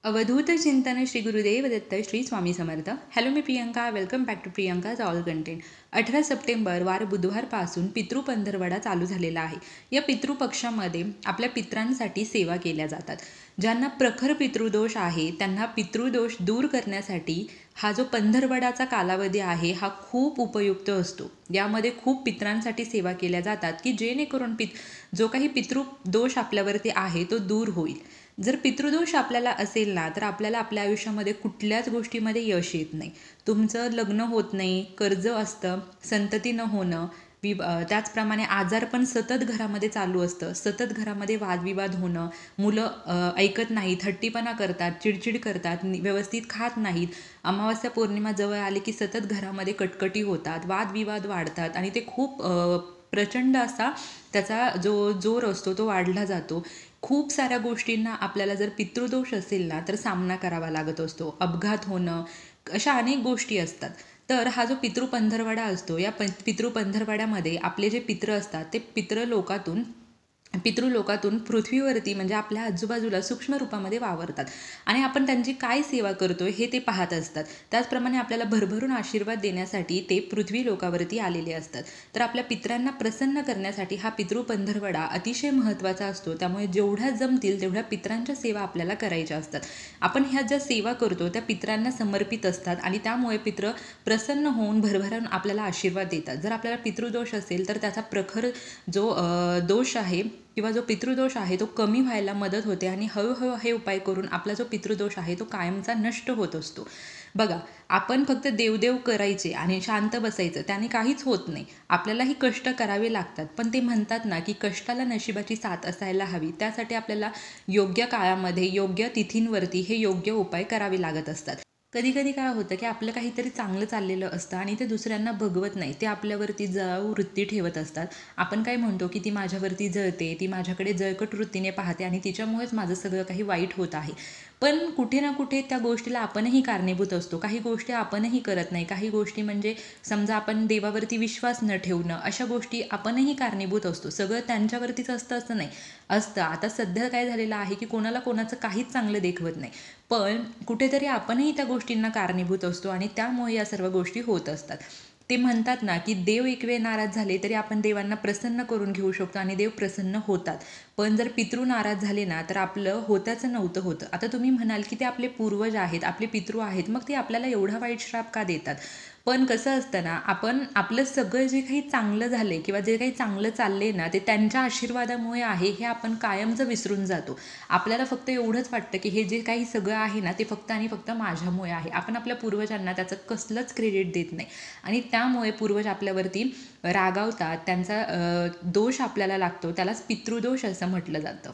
अवधूत चिंतन श्री गुरुदेव दत्त श्री स्वामी समर्थ. हॅलो, मी Priyanka. Welcome back to Priyanka's all content. 18 September वार बुधवारपासून पितृपंधरवडा चालू झालेला आहे. या पितृपक्षामध्ये आपल्या पित्रांसाठी सेवा केल्या जातात. ज्यांना प्रखर पितृदोष आहे त्यांना पितृदोष दूर करण्यासाठी हा जो पंधरवडाचा कालावधी आहे हा खूप उपयुक्त असतो. यामध्ये खूप पित्रांसाठी सेवा केल्या जातात की जेणेकरून जो काही पितृदोष आपल्यावरती आहे तो दूर होईल. जर पितृदोष आपल्याला असेल ना तर आपल्याला आपल्या आयुष्यामध्ये कुठल्याच गोष्टीमध्ये यश येत नाही. तुमचं लग्न होत नाही, कर्ज असतं, संतती न होणं, त्याचप्रमाणे आजार पण सतत घरामध्ये चालू असतं, सतत घरामध्ये वादविवाद होणं, मुलं ऐकत नाहीत, हट्टीपणा करतात, चिडचिड करतात, व्यवस्थित खात नाहीत, अमावास्या पौर्णिमा जवळ आली की सतत घरामध्ये कटकटी होतात, वादविवाद वाढतात आणि ते खूप प्रचंड असा त्याचा जो जोर असतो तो वाढला जातो. खूप साऱ्या गोष्टींना आपल्याला जर पितृदोष असेल ना तर सामना करावा लागत असतो. अपघात होणं, अशा अनेक गोष्टी असतात. तर हा जो पितृपंधरवडा असतो, या पितृपंधरवड्यामध्ये आपले जे पित्र असतात ते पितृलोकातून पृथ्वीवरती म्हणजे आपल्या आजूबाजूला सूक्ष्म रूपामध्ये वावरतात आणि आपण त्यांची काय सेवा करतोय हे ते पाहत असतात. त्याचप्रमाणे आपल्याला भरभरून आशीर्वाद देण्यासाठी ते पृथ्वी लोकावरती आलेले असतात. तर आपल्या पित्रांना प्रसन्न करण्यासाठी हा पितृपंधरवडा अतिशय महत्त्वाचा असतो. त्यामुळे जेवढ्या जमतील तेवढ्या पित्रांच्या सेवा आपल्याला करायच्या असतात. आपण ह्या ज्या सेवा करतो त्या पित्रांना समर्पित असतात आणि त्यामुळे पित्र प्रसन्न होऊन भरभरून आपल्याला आशीर्वाद देतात. जर आपल्याला पितृदोष असेल तर त्याचा प्रखर जो दोष आहे किंवा जो पितृदोष आहे तो कमी व्हायला मदत होते आणि हळूहळू हे उपाय करून आपला जो पितृदोष आहे तो कायमचा नष्ट होत असतो. बघा, आपण फक्त देवदेव करायचे आणि शांत बसायचं त्याने काहीच होत नाही. आपल्यालाही कष्ट करावे लागतात, पण ते म्हणतात ना की कष्टाला नशिबाची साथ असायला हवी. त्यासाठी आपल्याला योग्य काळामध्ये योग्य तिथींवरती हे योग्य उपाय करावे लागत असतात. कधी कधी काय होतं की आपलं काहीतरी चांगलं चाललेलं असतं आणि ते दुसऱ्यांना बघवत नाही, ते आपल्यावरती जळाऊ वृत्ती ठेवत असतात. आपण काय म्हणतो की ती माझ्यावरती जळते, ती माझ्याकडे जळकट वृत्तीने पाहते आणि तिच्यामुळेच माझं सगळं काही वाईट होत आहे. पण कुठे ना कुठे त्या गोष्टीला आपणही कारणीभूत असतो. काही गोष्टी आपणही करत नाही, काही गोष्टी म्हणजे समजा आपण देवावरती विश्वास न ठेवणं, अशा गोष्टी आपणही कारणीभूत असतो. सगळं त्यांच्यावरतीच असतं असं नाही असतं. आता सध्या काय झालेलं आहे की कोणाला कोणाचं काहीच चांगलं देखवत नाही, पण कुठेतरी आपणही त्या गोष्टींना कारणीभूत असतो आणि त्यामुळे या सर्व गोष्टी होत असतात. ते म्हणतात ना की देव एक वेळ नाराज झाले तरी आपण देवांना प्रसन्न करून घेऊ शकतो आणि देव प्रसन्न होतात. पण जर पितृ नाराज झाले ना तर आपलं होताच नव्हतं होतं. आता तुम्ही म्हणाल की ते आपले पूर्वज आहेत, आपले पितृ आहेत, मग ते आपल्याला एवढा वाईट श्राप का देतात? पण कसं असतं ना, आपण आपलं सगळं जे काही चांगलं झाले किंवा जे काही चांगलं चालले ना ते त्यांच्या आशीर्वादामुळे आहे हे आपण कायमचं विसरून जातो. आपल्याला फक्त एवढंच वाटतं की हे जे काही सगळं आहे ना ते फक्त आणि फक्त माझ्यामुळे आहे. आपण आपल्या पूर्वजांना त्याचं कसलंच क्रेडिट देत नाही आणि त्यामुळे पूर्वज आपल्यावरती रागावतात, त्यांचा दोष आपल्याला लागतो. त्यालाच पितृदोष असं म्हटलं जातं.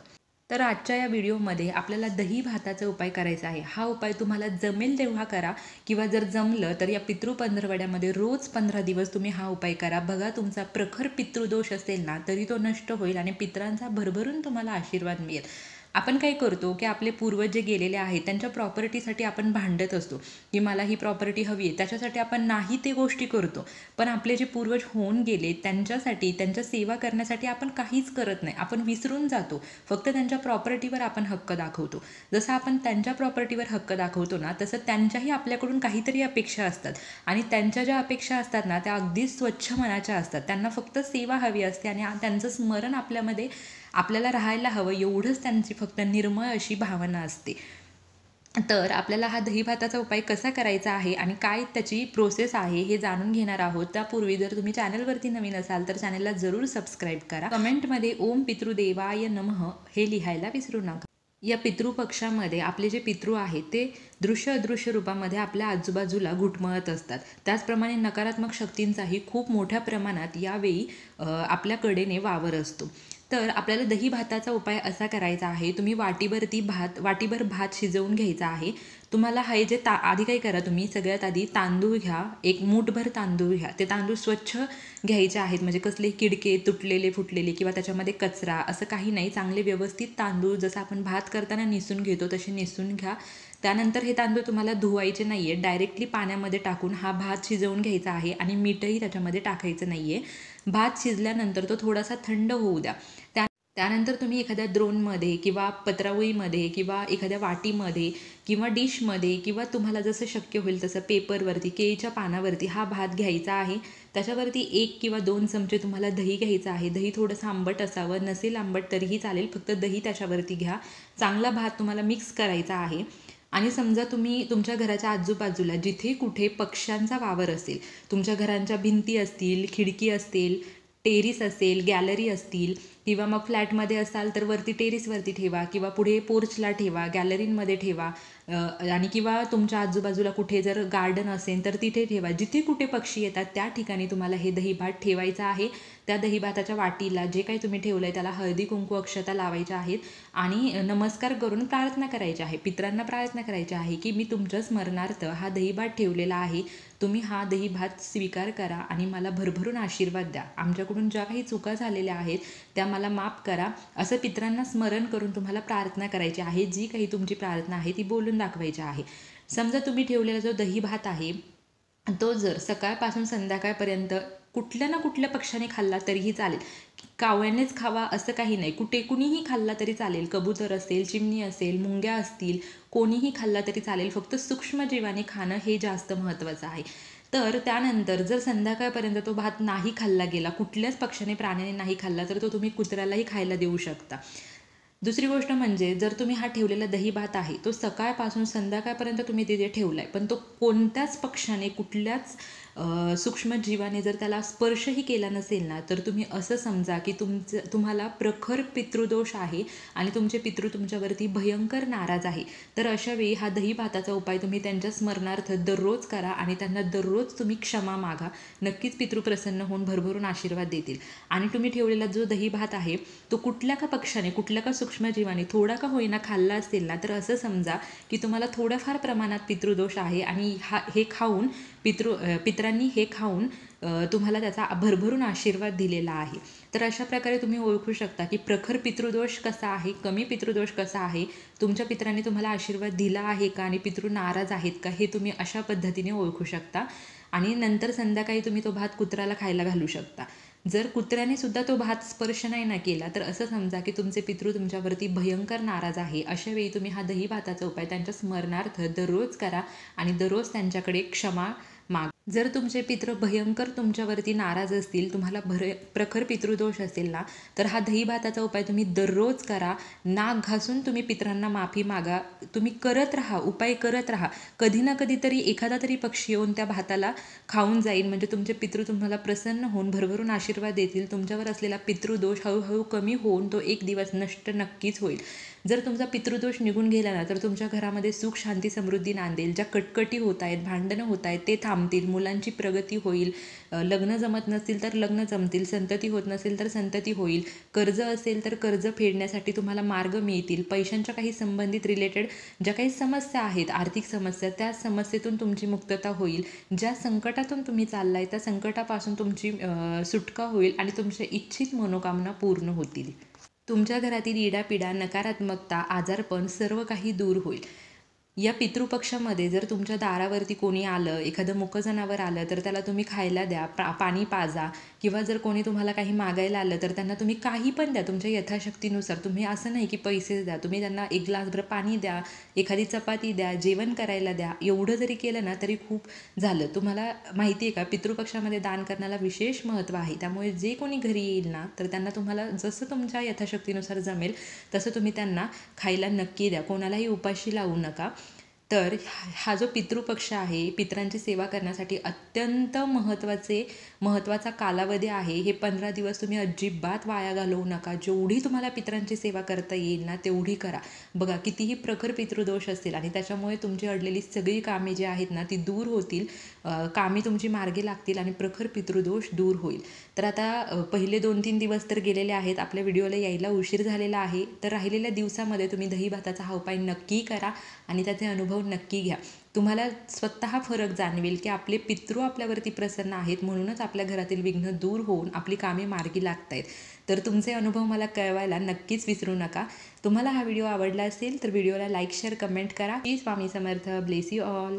तर आजच्या या व्हिडिओमध्ये आपल्याला दही भाताचा उपाय करायचा आहे. हा उपाय तुम्हाला जमेल तेव्हा करा किंवा जर जमलं तर या पितृपंधरवड्यामध्ये रोज 15 दिवस तुम्ही हा उपाय करा. बघा, तुमचा प्रखर पितृदोष असेल ना तरी तो नष्ट होईल आणि पित्रांचा भरभरून तुम्हाला आशीर्वाद मिळेल. आपण काय करतो की आपले पूर्वज जे गेलेले आहेत त्यांच्या प्रॉपर्टीसाठी आपण भांडत असतो की मला ही प्रॉपर्टी हवी आहे, त्याच्यासाठी आपण नाही ते गोष्टी करतो. पण आपले जे पूर्वज होऊन गेले त्यांच्यासाठी, त्यांच्या सेवा करण्यासाठी आपण काहीच करत नाही, आपण विसरून जातो. फक्त त्यांच्या प्रॉपर्टीवर आपण हक्क दाखवतो. जसं आपण त्यांच्या प्रॉपर्टीवर हक्क दाखवतो ना तसं त्यांच्याही आपल्याकडून काहीतरी अपेक्षा असतात आणि त्यांच्या ज्या अपेक्षा असतात ना त्या अगदी स्वच्छ मनाच्या असतात. त्यांना फक्त सेवा हवी असते आणि त्यांचं स्मरण आपल्याला राहायला हवं एवढंच त्यांची फक्त निर्मळ अशी भावना असते. तर आपल्याला हा दही भाताचा उपाय कसा करायचा आहे आणि काय त्याची प्रोसेस आहे हे जाणून घेणार आहोत. त्यापूर्वी जर तुम्ही चॅनलवरती नवीन असाल तर चॅनलला जरूर सबस्क्राईब करा. कमेंटमध्ये ओम पितृदेवाय नमः हे लिहायला विसरू नका. या पितृपक्षामध्ये आपले जे पितृ आहेत ते दृश्य अदृश्य रूपामध्ये आपल्या आजूबाजूला घुटमळत असतात. त्याचप्रमाणे नकारात्मक शक्तींचाही खूप मोठ्या प्रमाणात यावेळी आपल्याकडेने वावर असतो. तर आपल्याला दही भाताचा उपाय असा करायचा आहे. तुम्ही वाटीभर भात शिजवून घ्यायचा आहे. तुम्हाला हे जे आधी काय करा, तुम्ही सगळ्यात आधी तांदूळ घ्या, एक मूठभर तांदूळ घ्या. ते तांदूळ स्वच्छ घ्यायचे आहेत, म्हणजे कसले किडके तुटलेले फुटलेले किंवा त्याच्यामध्ये कचरा असं काही नाही. चांगले व्यवस्थित तांदूळ जसं आपण भात करताना निसून घेतो तसे निसून घ्या. त्यानंतर हे तांदूळ तुम्हाला धुवायचे नाही आहे, डायरेक्टली पाण्यामध्ये टाकून हा भात शिजवून घ्यायचा आहे आणि मीठही त्याच्यामध्ये टाकायचं नाही आहे. भात शिजल्यानंतर तो थोडासा थंड होऊ द्या. त्यानंतर तुम्ही एखाद्या द्रोणमध्ये किंवा पत्रावळीमध्ये किंवा एखाद्या वाटीमध्ये किंवा डिशमध्ये किंवा तुम्हाला जसं शक्य होईल तसं पेपरवरती, केळीच्या पानावरती हा भात घ्यायचा आहे. त्याच्यावरती 1 किंवा 2 चमचे तुम्हाला दही घ्यायचं आहे. दही थोडंसं आंबट असावं, नसेल आंबट तरीही चालेल, फक्त दही त्याच्यावरती घ्या. चांगला भात तुम्हाला मिक्स करायचा आहे. आणि समजा तुम्ही तुमच्या घराच्या आजूबाजूला जिथे कुठे पक्ष्यांचा वावर असेल, तुमच्या घरांच्या भिंती असतील, खिडकी असेल, टेरिस असेल, गॅलरी असतील किंवा मग फ्लॅटमध्ये असाल तर वरती टेरिसवरती ठेवा किंवा पुढे पोर्चला ठेवा, गॅलरीमध्ये ठेवा, आणि किंवा तुमच्या आजूबाजूला कुठे जर गार्डन असेल तर तिथे ठेवा. जिथे कुठे पक्षी येतात त्या ठिकाणी तुम्हाला हे दही भात ठेवायचं आहे. त्या दही भाताच्या वाटीला जे काही तुम्ही ठेवलं आहे त्याला हळदी कुंकू अक्षता लावायच्या आहेत आणि नमस्कार करून प्रार्थना करायची आहे. पितरांना प्रार्थना करायची आहे की मी तुमच्या स्मरणार्थ हा दही भात ठेवलेला आहे. तुम्ही हा दही भात स्वीकार करा आणि मला भरभरून आशीर्वाद द्या. आमच्याकडून ज्या काही चुका झालेल्या आहेत त्या मला माफ करा, असं पितरांना स्मरण करून तुम्हाला प्रार्थना करायची आहे. जी काही तुमची प्रार्थना आहे ती बोलून दाखवायची आहे. समजा तुम्ही ठेवलेला जो दही भात आहे तो जर सकाळपासून संध्याकाळपर्यंत कुठल्या ना कुठल्या पक्षाने खाल्ला तरीही चालेल. कावळ्यानेच खावा असं काही नाही, कुणीही खाल्ला तरी चालेल. कबूतर असेल, चिमणी असेल, मुंग्या असतील, कोणीही खाल्ला तरी चालेल. फक्त सूक्ष्मजीवाने खाणं हे जास्त महत्त्वाचं आहे. तर त्यानंतर जर संध्याकाळपर्यंत तो भात नाही खाल्ला गेला, कुठल्याच पक्षाने प्राण्याने नाही खाल्ला, तर तो तुम्ही कुत्र्यालाही खायला देऊ शकता. दुसरी गोष्ट म्हणजे जर तुम्ही हा ठेवलेला दही भात आहे तो सकाळपासून संध्याकाळपर्यंत तुम्ही तिथे ठेवला आहे, पण तो कोणत्याच पक्षाने कुठल्याच सूक्ष्मजीवाने जर त्याला स्पर्शही केला नसेल ना, तर तुम्ही असं समजा की तुम्हाला प्रखर पितृदोष आहे आणि तुमचे पितृ तुमच्यावरती भयंकर नाराज आहे. तर अशा वेळी हा दही भाताचा उपाय तुम्ही त्यांच्या स्मरणार्थ दररोज करा आणि त्यांना दररोज तुम्ही क्षमा मागा. नक्कीच पितृ प्रसन्न होऊन भरभरून आशीर्वाद देतील. आणि तुम्ही ठेवलेला जो दही भात आहे तो कुठल्या का पक्षाने, कुठल्या का सूक्ष्मजीवाने थोडा का होईना खाल्ला असेल ना, तर असं समजा की तुम्हाला थोड्याफार प्रमाणात पितृदोष आहे आणि हे खाऊन पितरांनी हे खाऊन तुम्हाला त्याचा भरभरून आशीर्वाद दिलेला आहे. तर अशा प्रकारे तुम्ही ओळखू शकता की प्रखर पितृदोष कसा आहे, कमी पितृदोष कसा आहे, तुमच्या पितरांनी तुम्हाला आशीर्वाद दिला आहे का आणि पितृ नाराज आहेत का, हे तुम्ही अशा पद्धतीने ओळखू शकता. आणि नंतर संध्याकाळी तुम्ही तो भात कुत्र्याला खायला घालू शकता. जर कुत्र्याने सुद्धा तो भात स्पर्श नाही ना केला तर असं समजा की तुमचे पितृ तुमच्यावरती भयंकर नाराज आहे. अशा वेळी तुम्ही हा दही भाताचा उपाय त्यांच्या स्मरणार्थ दररोज करा आणि दररोज त्यांच्याकडे क्षमा माग. जर तुमचे पितृ भयंकर तुमच्यावरती नाराज असतील, तुम्हाला प्रखर पितृदोष असेल ना, तर हा दही भाताचा उपाय तुम्ही दररोज करा. नाक घासून तुम्ही पितरांना माफी मागा. तुम्ही करत राहा, उपाय करत राहा. कधी ना कधीतरी एखादा तरी पक्षी येऊन त्या भाताला खाऊन जाईल, म्हणजे तुमचे पितृ तुम्हाला प्रसन्न होऊन भरभरून आशीर्वाद देतील. तुमच्यावर असलेला पितृदोष हळूहळू कमी होऊन तो एक दिवस नष्ट नक्कीच होईल. जर तुमचा पितृदोष निघून गेला ना, तर तुमच्या घरामध्ये सुख, शांती, समृद्धी नांदेल. ज्या कटकटी होत आहेत, भांडणं होत आहेत ते थांबतील, मुलांची प्रगती होईल, लग्न जमत नसतील तर लग्न जमतील, संतती होत नसेल तर संतती होईल, कर्ज असेल तर कर्ज फेडण्यासाठी तुम्हाला मार्ग मिळतील, पैशांच्या काही संबंधित रिलेटेड ज्या काही समस्या आहेत, आर्थिक समस्या, त्या समस्येतून तुमची मुक्तता होईल. ज्या संकटातून तुम्ही चाललाय त्या संकटापासून तुमची सुटका होईल आणि तुमच्या इच्छित मनोकामना पूर्ण होतील. तुमच्या घरातील इडापिडा, नकारात्मकता, आजारपण सर्व काही दूर होईल. या पितृपक्षामध्ये जर तुमच्या दारावरती कोणी आलं, एखादं मुकं जनावर आलं तर त्याला तुम्ही खायला द्या, पाणी पाजा, किंवा जर कोणी तुम्हाला काही मागायला आलं तर त्यांना तुम्ही काही पण द्या तुमच्या यथाशक्तीनुसार. तुम्ही असं नाही की पैसेच द्या, तुम्ही त्यांना एक ग्लासभर पाणी द्या, एखादी चपाती द्या, जेवण करायला द्या. एवढं जरी केलं ना तरी खूप झालं. तुम्हाला माहिती आहे का, पितृपक्षामध्ये दान करण्याला विशेष महत्त्व आहे. त्यामुळे जे कोणी घरी येईल ना तर त्यांना तुम्हाला जसं तुमच्या यथाशक्तीनुसार जमेल तसं तुम्ही त्यांना खायला नक्की द्या. कोणालाही उपाशी लावू नका. तर हा जो पितृपक्ष आहे, पितरांची सेवा करण्यासाठी अत्यंत महत्त्वाचा कालावधी आहे. हे 15 दिवस तुम्ही अजिबात वाया घालवू नका. जेवढी तुम्हाला पितरांची सेवा करता येईल ना तेवढी करा. बघा, कितीही प्रखर पितृदोष असेल आणि त्याच्यामुळे तुमची अडलेली सगळी कामे जी आहेत ना ती दूर होतील, कामे तुमची मार्गी लागतील आणि प्रखर पितृदोष दूर होईल. तर आता पहिले 2-3 दिवस तर गेलेले आहेत, आपल्या व्हिडिओला यायला उशीर झालेला आहे. तर राहिलेल्या दिवसामध्ये तुम्ही दही भाताचा हा उपाय नक्की करा आणि त्याचे अनुभव नक्की घ्या. तुम्हाला स्वतः फरक जाणवेल की आपले पितृ आपल्यावरती प्रसन्न आहेत, म्हणूनच आपल्या घरातील विघ्न दूर होऊन आपली कामे मार्गी लागत आहेत. तर तुमचे अनुभव मला कळवायला नक्कीच विसरू नका. तुम्हाला हा व्हिडिओ आवडला असेल तर व्हिडिओला लाईक, शेअर, कमेंट करा. Please Swami Samarth. Bless you all.